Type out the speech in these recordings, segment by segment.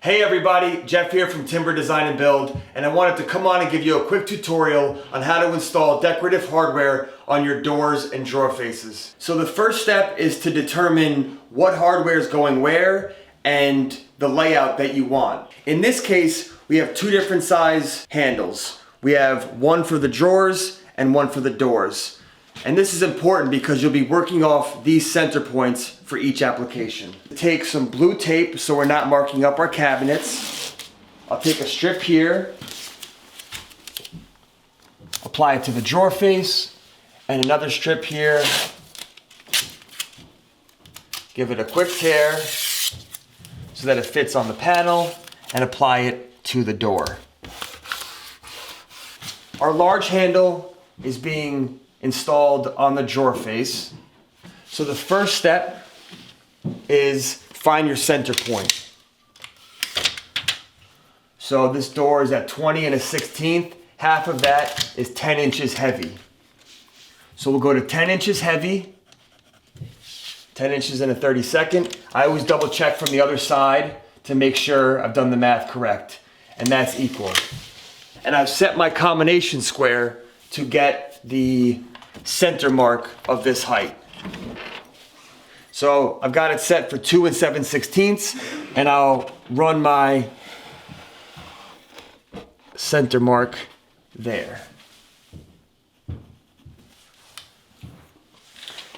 Hey everybody, Jeff here from Timber Design and Build, and I wanted to come on and give you a quick tutorial on how to install decorative hardware on your doors and drawer faces. So the first step is to determine what hardware is going where and the layout that you want. In this case, we have two different size handles. We have one for the drawers and one for the doors. And this is important because you'll be working off these center points for each application. Take some blue tape so we're not marking up our cabinets. I'll take a strip here, apply it to the drawer face, and another strip here. Give it a quick tear so that it fits on the panel and apply it to the door. Our large handle is being installed on the drawer face. So the first step is find your center point. So this door is at 20 and a 16th. Half of that is 10 inches heavy. So we'll go to 10 inches heavy, 10 inches and a 32nd. I always double check from the other side to make sure I've done the math correct, and that's equal. And I've set my combination square to get the center mark of this height. So I've got it set for 2 and 7/16, and I'll run my center mark there.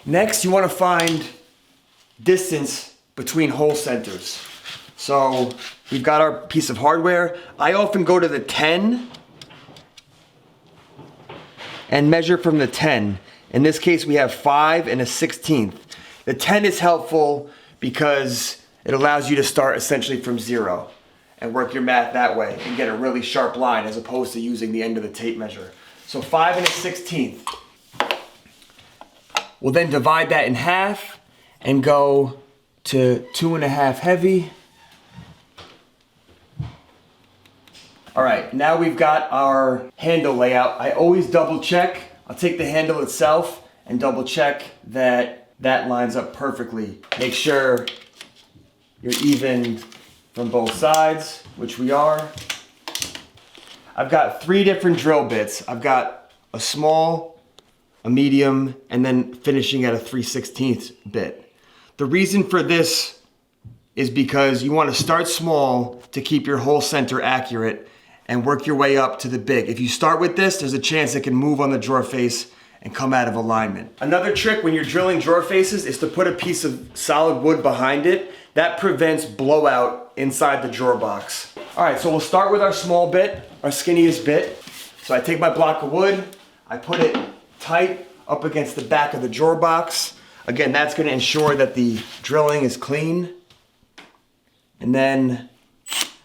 Next, you want to find distance between hole centers. So we've got our piece of hardware. I often go to the 10 and measure from the 10. In this case, we have 5 and a 16th. The 10 is helpful because it allows you to start essentially from 0 and work your math that way and get a really sharp line as opposed to using the end of the tape measure. So 5 and a 16th. We'll then divide that in half and go to 2.5 heavy. All right, now we've got our handle layout. I always double check. I'll take the handle itself and double check that that lines up perfectly. Make sure you're even from both sides, which we are. I've got 3 different drill bits. I've got a small, a medium, and then finishing at a 3/16 bit. The reason for this is because you want to start small to keep your hole center accurate and work your way up to the big. If you start with this, there's a chance it can move on the drawer face and come out of alignment. Another trick when you're drilling drawer faces is to put a piece of solid wood behind it. That prevents blowout inside the drawer box. All right, so we'll start with our small bit, our skinniest bit. So I take my block of wood, I put it tight up against the back of the drawer box. Again, that's gonna ensure that the drilling is clean. And then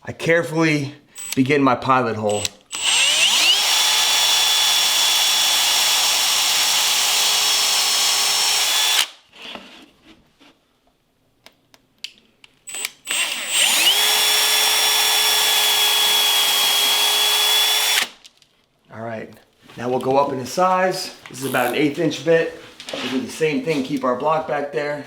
I carefully begin my pilot hole. All right, now we'll go up in size. This is about an 1/8 inch bit. We'll do the same thing, keep our block back there.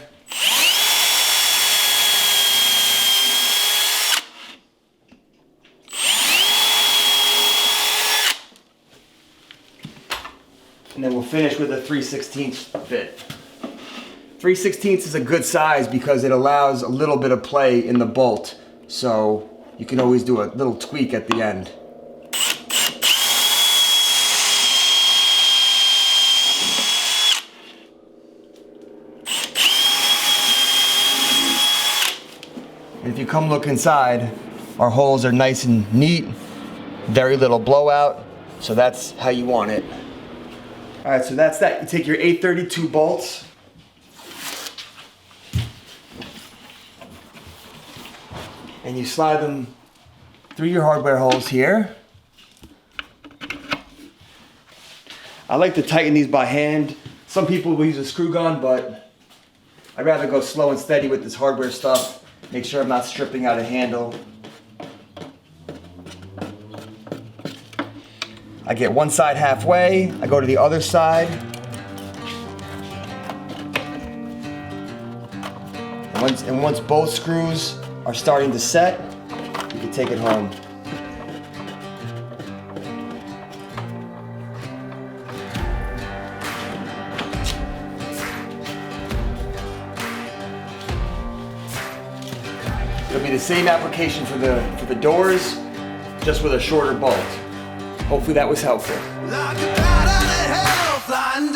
And then we'll finish with a 3/16 bit. 3/16 is a good size because it allows a little bit of play in the bolt. So you can always do a little tweak at the end. And if you come look inside, our holes are nice and neat, very little blowout. So that's how you want it. All right, so that's that. You take your 832 bolts. And you slide them through your hardware holes here. I like to tighten these by hand. Some people will use a screw gun, but I'd rather go slow and steady with this hardware stuff. Make sure I'm not stripping out a handle. I get one side halfway, I go to the other side. And once both screws are starting to set, You can take it home. It'll be the same application for the doors, just with a shorter bolt. Hopefully that was helpful. Like a bat out of hell, flying